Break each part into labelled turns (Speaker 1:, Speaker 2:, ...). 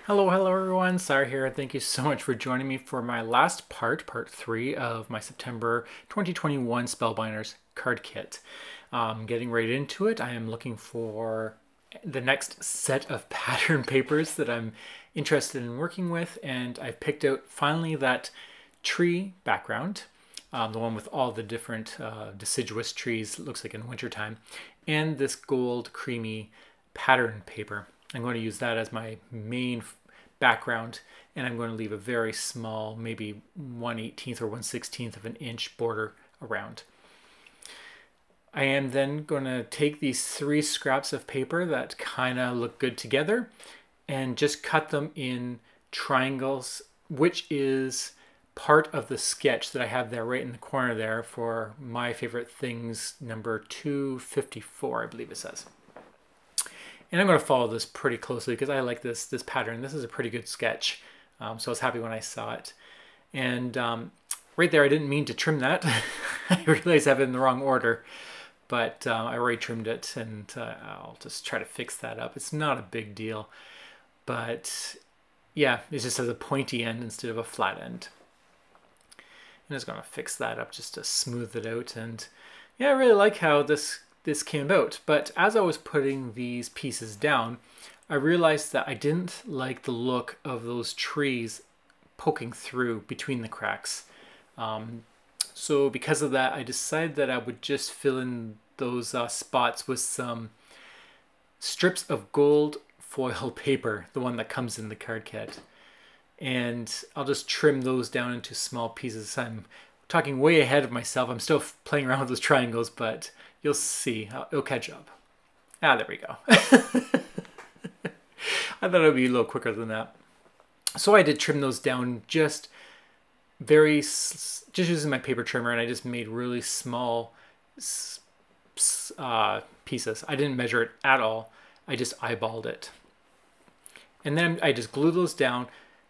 Speaker 1: Hello everyone, Sire here. Thank you so much for joining me for my last part 3 of my September 2021 Spellbinders card kit. Getting right into it, I am looking for the next set of pattern papers that I'm interested in working with, and I've picked out finally that tree background, the one with all the different deciduous trees, it looks like in wintertime, and this gold creamy pattern paper. I'm going to use that as my main background, and I'm going to leave a very small, maybe 1/18 or 1/16 of an inch border around. I am then going to take these 3 scraps of paper that kind of look good together and just cut them in triangles, which is part of the sketch that I have there right in the corner there for my favorite things number 254, I believe it says. And I'm going to follow this pretty closely because I like this pattern. This is a pretty good sketch. So I was happy when I saw it. And right there, I didn't mean to trim that. I realized I have it in the wrong order. But I already trimmed it, and I'll just try to fix that up. It's not a big deal. But yeah, it just has a pointy end instead of a flat end. I'm just going to fix that up just to smooth it out. And yeah, I really like how this came about. But as I was putting these pieces down, I realized that I didn't like the look of those trees poking through between the cracks. So because of that, I decided that I would just fill in those spots with some strips of gold foil paper, the one that comes in the card kit. And I'll just trim those down into small pieces. I'm talking way ahead of myself. I'm still playing around with those triangles, but you'll see. It'll catch up. Ah, there we go. I thought it would be a little quicker than that. So I did trim those down just using my paper trimmer, and I just made really small pieces. I didn't measure it at all. I just eyeballed it. And then I just glue those down,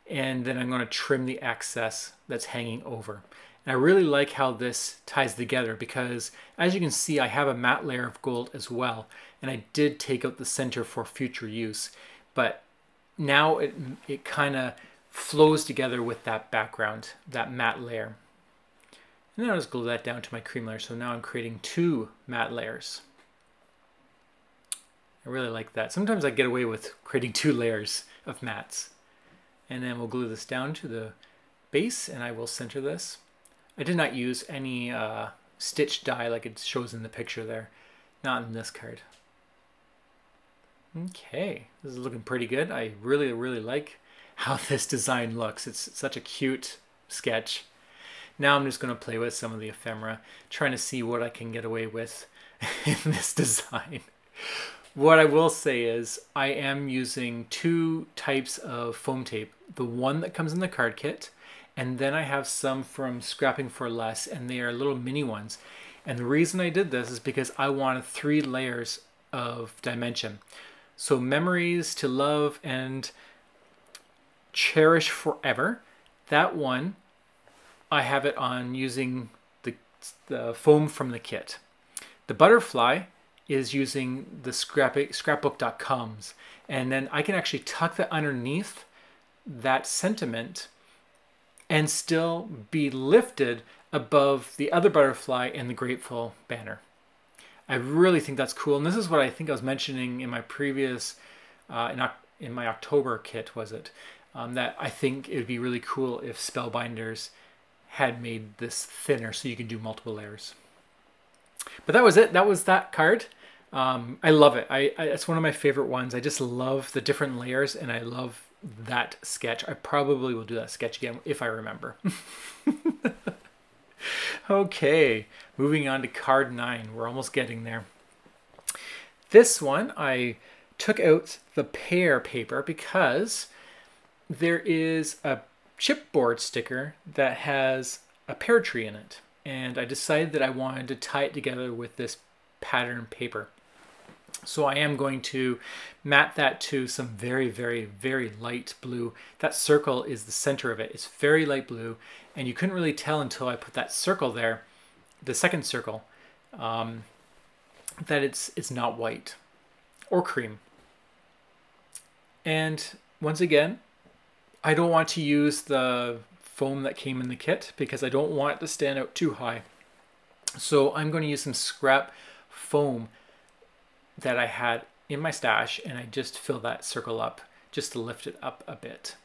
Speaker 1: and then I'm going to trim the excess that's hanging over. And I really like how this ties together because, as you can see, I have a matte layer of gold as well. And I did take out the center for future use. But now it kind of flows together with that background, that matte layer. And then I'll just glue that down to my cream layer. So now I'm creating 2 matte layers. I really like that. Sometimes I get away with creating 2 layers of mattes. And then we'll glue this down to the base, and I will center this. I did not use any stitch dye like it shows in the picture there. Not in this card. Okay, this is looking pretty good. I really, really like how this design looks. It's such a cute sketch. Now I'm just going to play with some of the ephemera, trying to see what I can get away with in this design. What I will say is I am using 2 types of foam tape. The one that comes in the card kit, and then I have some from Scrapping for Less, and they are little mini ones. And the reason I did this is because I wanted 3 layers of dimension. So Memories to Love and Cherish Forever, that one, I have it on using the foam from the kit. The Butterfly is using the scrapbook.coms, and then I can actually tuck that underneath that sentiment and still be lifted above the other butterfly and the Grateful banner. I really think that's cool, and this is what I think I was mentioning in my previous, in my October kit, was it? That I think it would be really cool if Spellbinders had made this thinner so you can do multiple layers. But that was it. That was that card. I love it. It's one of my favorite ones. I just love the different layers, and I love that sketch. I probably will do that sketch again if I remember. Okay, moving on to card 9. We're almost getting there. This one, I took out the pear paper because there is a chipboard sticker that has a pear tree in it. And I decided that I wanted to tie it together with this pattern paper. So I am going to matte that to some very, very, very light blue. That circle is the center of it. It's very light blue, and you couldn't really tell until I put that circle there, the second circle, that it's not white or cream. And once again, I don't want to use the foam that came in the kit because I don't want it to stand out too high. So I'm going to use some scrap foam that I had in my stash, and I just fill that circle up just to lift it up a bit.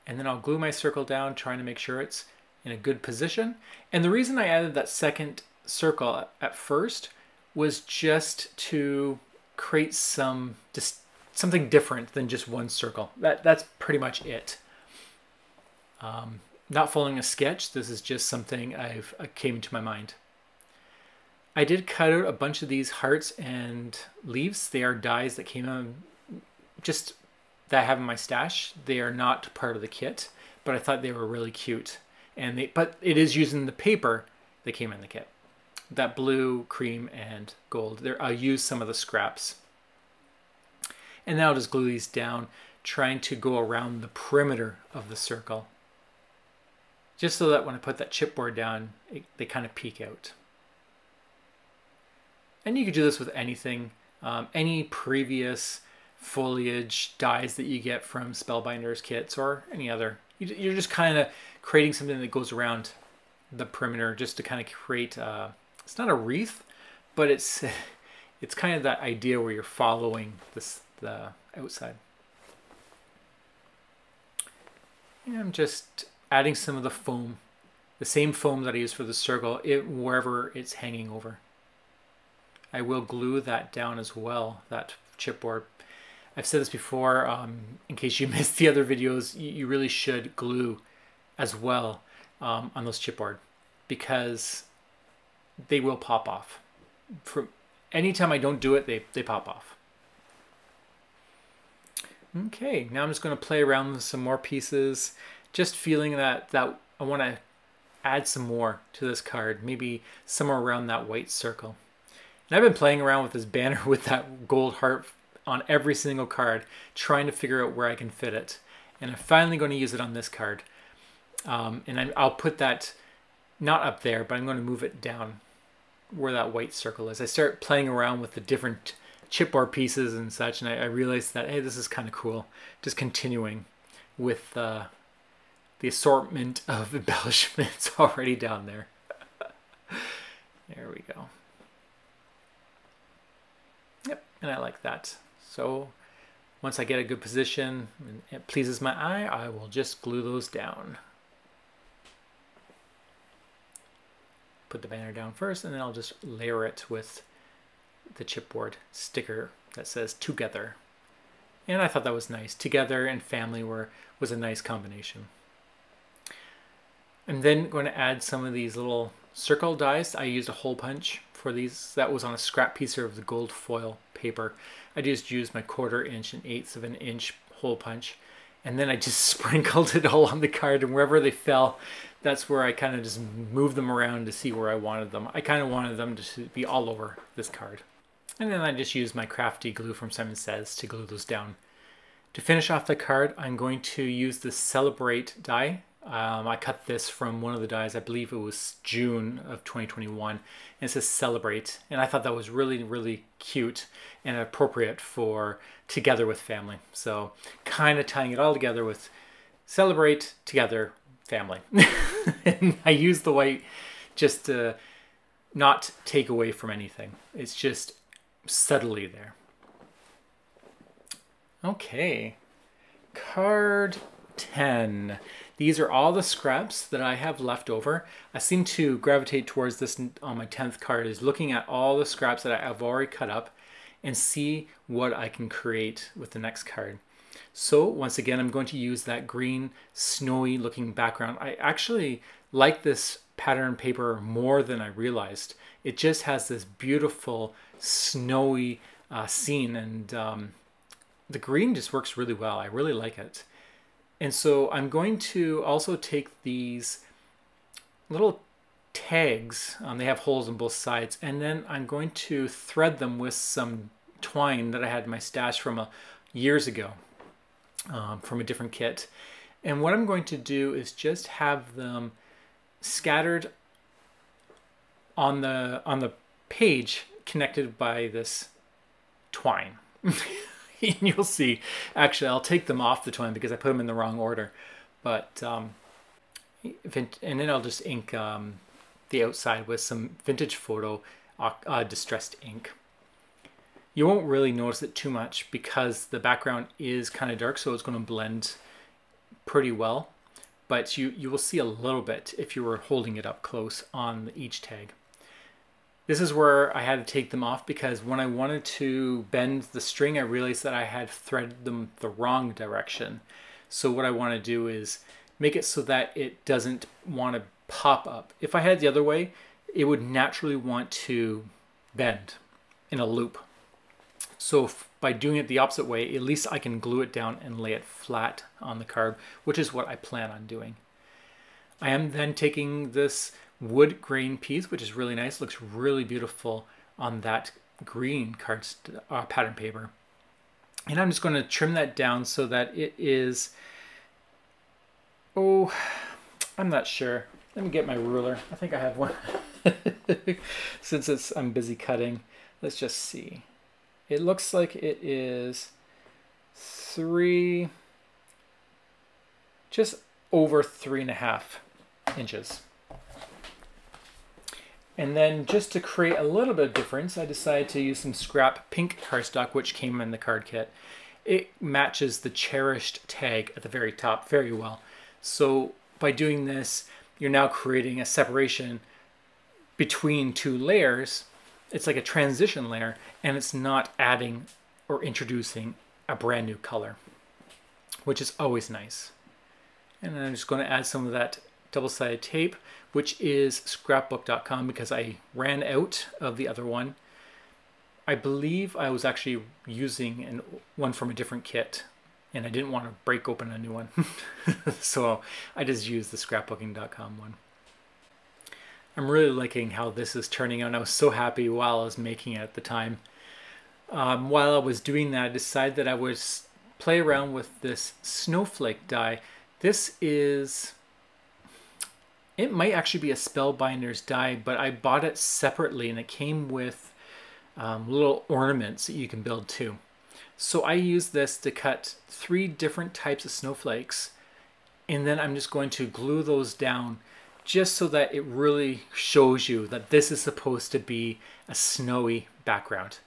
Speaker 1: And then I'll glue my circle down, trying to make sure it's in a good position. And the reason I added that second circle at first was just to create something different than just one circle. That's pretty much it. Not following a sketch, this is just something came into my mind. I did cut out a bunch of these hearts and leaves. They are dies that came on just that I have in my stash. They are not part of the kit, but I thought they were really cute. But it is using the paper that came in the kit. That blue, cream, and gold. I'll use some of the scraps. And now I'll just glue these down, trying to go around the perimeter of the circle. Just so that when I put that chipboard down, they kind of peek out. And you could do this with anything, any previous foliage dies that you get from Spellbinders kits or any other. You're just kind of creating something that goes around the perimeter just to kind of create, it's not a wreath, but it's kind of that idea where you're following the outside. And I'm just adding some of the foam, the same foam that I use for the circle, wherever it's hanging over. I will glue that down as well, that chipboard. I've said this before, in case you missed the other videos, you really should glue as well on those chipboard because they will pop off. Anytime I don't do it, they pop off. Okay, now I'm just going to play around with some more pieces, just feeling that I want to add some more to this card, maybe somewhere around that white circle. And I've been playing around with this banner with that gold heart on every single card, trying to figure out where I can fit it. And I'm finally going to use it on this card. And I'll put that not up there, but I'm going to move it down where that white circle is. I start playing around with the different chipboard pieces and such, and I realized that, hey, this is kind of cool. Just continuing with the assortment of embellishments already down there. There we go. Yep, and I like that. So once I get a good position and it pleases my eye, I will just glue those down. Put the banner down first, and then I'll just layer it with the chipboard sticker that says together. And I thought that was nice. Together and family was a nice combination. I'm then going to add some of these little circle dies. I used a hole punch for these. That was on a scrap piece of the gold foil paper. I just used my 1/4 inch and 1/8 of an inch hole punch, and then I just sprinkled it all on the card, and wherever they fell, that's where I kind of just moved them around to see where I wanted them. I kind of wanted them to be all over this card. And then I just used my crafty glue from Simon Says to glue those down. To finish off the card, I'm going to use the Celebrate die. I cut this from one of the dies, I believe it was June of 2021, and it says Celebrate, and I thought that was really, really cute and appropriate for Together with Family. So kind of tying it all together with Celebrate, Together, Family. And I used the white just to not take away from anything. It's just subtly there. Okay, card 10. These are all the scraps that I have left over. I seem to gravitate towards this on my 10th card, is looking at all the scraps that I have already cut up and see what I can create with the next card. So once again, I'm going to use that green snowy looking background. I actually like this pattern paper more than I realized. It just has this beautiful snowy scene, and the green just works really well. I really like it. And so I'm going to also take these little tags, they have holes on both sides, and then I'm going to thread them with some twine that I had in my stash from years ago, from a different kit. And what I'm going to do is just have them scattered on the page, connected by this twine. You'll see. Actually, I'll take them off the twine because I put them in the wrong order. But and then I'll just ink the outside with some vintage photo distressed ink. You won't really notice it too much because the background is kind of dark, so it's going to blend pretty well. But you will see a little bit if you were holding it up close on each tag. This is where I had to take them off because when I wanted to bend the string, I realized that I had threaded them the wrong direction. So what I want to do is make it so that it doesn't want to pop up. If I had it the other way, it would naturally want to bend in a loop. So by doing it the opposite way, at least I can glue it down and lay it flat on the card, which is what I plan on doing. I am then taking this wood grain piece, which is really nice, looks really beautiful on that green card pattern paper. And I'm just going to trim that down so that it is, oh, I'm not sure. Let me get my ruler. I think I have one. Since I'm busy cutting, let's just see. It looks like it is just over 3.5 inches. And then just to create a little bit of difference, I decided to use some scrap pink cardstock, which came in the card kit. It matches the cherished tag at the very top very well. So by doing this, you're now creating a separation between two layers. It's like a transition layer, and it's not adding or introducing a brand new color, which is always nice. And then I'm just going to add some of that double-sided tape, which is scrapbook.com, because I ran out of the other one. I believe I was actually using one from a different kit, and I didn't want to break open a new one. So I just used the scrapbooking.com one. I'm really liking how this is turning out. I was so happy while I was making it at the time. While I was doing that, I decided that I would play around with this snowflake die. This is... It might actually be a Spellbinders die, but I bought it separately and it came with little ornaments that you can build too. So I use this to cut 3 different types of snowflakes, and then I'm just going to glue those down just so that it really shows you that this is supposed to be a snowy background.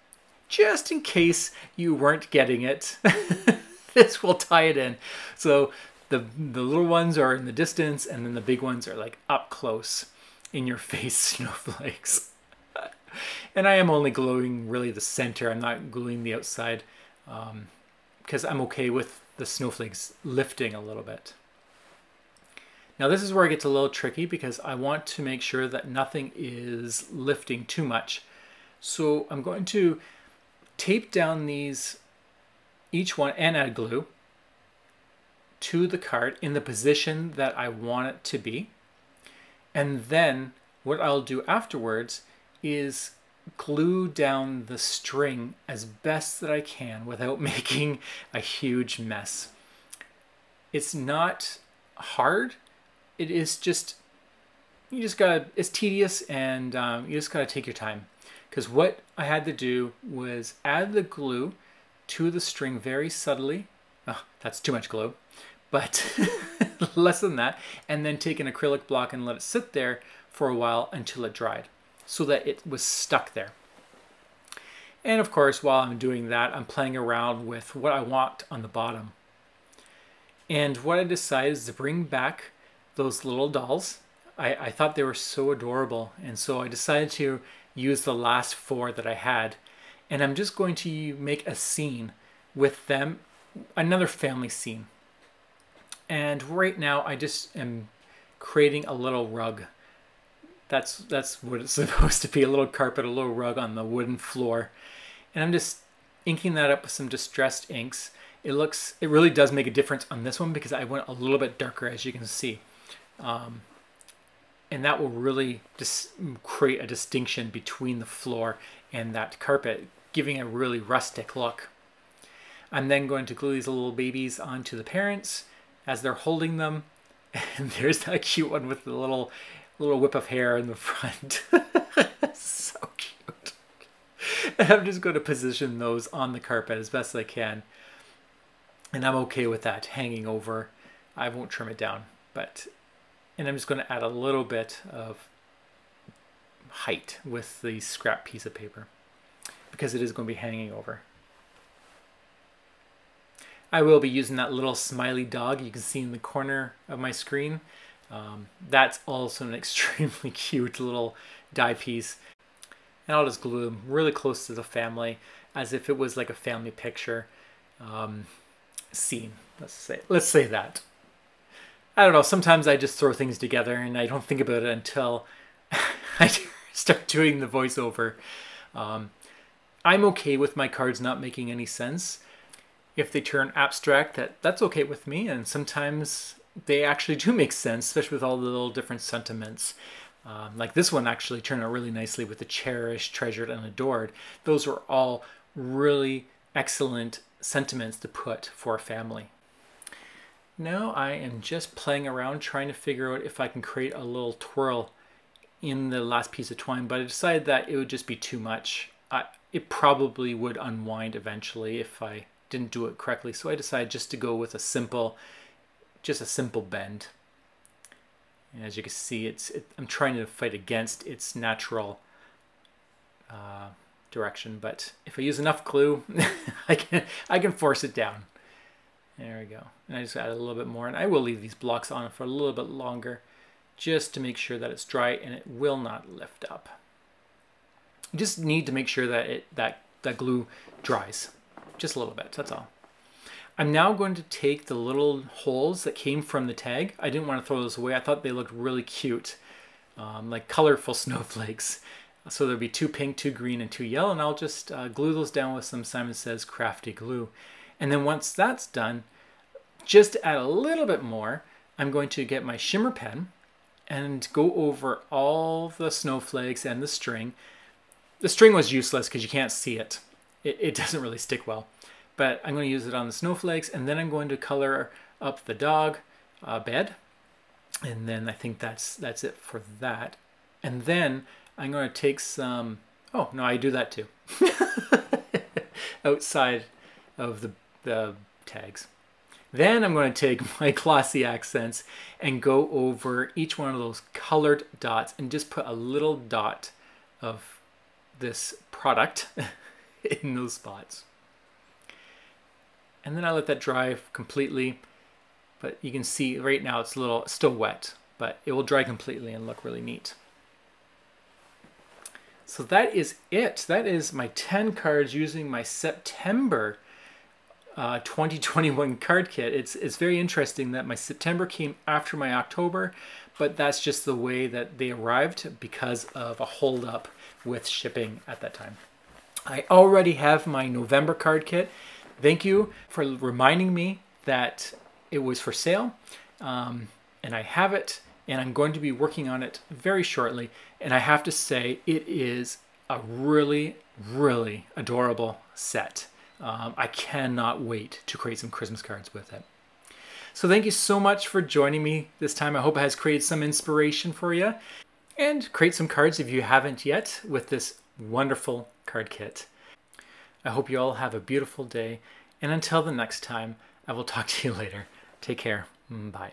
Speaker 1: Just in case you weren't getting it, this will tie it in. So the little ones are in the distance, and then the big ones are like up close in your face snowflakes. And I am only gluing really the center. I'm not gluing the outside because I'm okay with the snowflakes lifting a little bit. Now this is where it gets a little tricky because I want to make sure that nothing is lifting too much. So I'm going to tape down these, each one, and add glue to the card in the position that I want it to be. And then what I'll do afterwards is glue down the string as best that I can without making a huge mess. It's not hard. It is just, it's tedious, and you just gotta take your time. Because what I had to do was add the glue to the string very subtly. Oh, that's too much glue. But less than that, and then take an acrylic block and let it sit there for a while until it dried, so that it was stuck there. And of course, while I'm doing that, I'm playing around with what I want on the bottom. And what I decided is to bring back those little dolls. I thought they were so adorable, and so I decided to use the last 4 that I had, and I'm just going to make a scene with them, another family scene. And right now I just am creating a little rug. That's what it's supposed to be, a little carpet, a little rug on the wooden floor. And I'm just inking that up with some distressed inks. It really does make a difference on this one because I went a little bit darker, as you can see. And that will really just create a distinction between the floor and that carpet, giving a really rustic look. I'm then going to glue these little babies onto the parents as they're holding them. And there's that cute one with the little whip of hair in the front. So cute. I'm just going to position those on the carpet as best as I can. And I'm okay with that hanging over. I won't trim it down, and I'm just going to add a little bit of height with the scrap piece of paper because it is going to be hanging over. I will be using that little smiley dog you can see in the corner of my screen. That's also an extremely cute little die piece. And I'll just glue them really close to the family as if it was like a family picture scene. Let's say that. I don't know, sometimes I just throw things together and I don't think about it until I start doing the voiceover. I'm okay with my cards not making any sense. If they turn abstract, that's okay with me, and sometimes they actually do make sense, especially with all the little different sentiments. Like this one actually turned out really nicely with the cherished, treasured, and adored. Those were all really excellent sentiments to put for a family. Now I am just playing around trying to figure out if I can create a little twirl in the last piece of twine, but I decided that it would just be too much. It probably would unwind eventually if I didn't do it correctly, so I decided just to go with a simple bend. And as you can see, I'm trying to fight against its natural direction, but if I use enough glue, I can force it down. There we go. And I just add a little bit more, and I will leave these blocks on for a little bit longer just to make sure that it's dry and it will not lift up. You just need to make sure that that glue dries just a little bit, that's all. I'm now going to take the little holes that came from the tag. I didn't want to throw those away. I thought they looked really cute, like colorful snowflakes. So there'll be 2 pink, 2 green, and 2 yellow, and I'll just glue those down with some Simon Says Crafty glue. And then once that's done, just to add a little bit more, I'm going to get my shimmer pen and go over all the snowflakes and the string. The string was useless because you can't see it. It doesn't really stick well. But I'm going to use it on the snowflakes, and then I'm going to color up the dog bed. And then I think that's it for that. And then I'm going to take some, oh no, I do that too. Outside of the tags. Then I'm going to take my glossy accents and go over each one of those colored dots and just put a little dot of this product in those spots. And then I let that dry completely, but you can see right now it's still wet, but it will dry completely and look really neat. So that is it. That is my 10 cards using my September 2021 card kit. It's very interesting that my September came after my October, but that's just the way that they arrived because of a holdup with shipping at that time. I already have my November card kit. Thank you for reminding me that it was for sale, and I have it, and I'm going to be working on it very shortly. And I have to say, it is a really, really adorable set. I cannot wait to create some Christmas cards with it. So thank you so much for joining me this time. I hope it has created some inspiration for you. And create some cards if you haven't yet with this wonderful card kit. I hope you all have a beautiful day. And until the next time, I will talk to you later. Take care. Bye.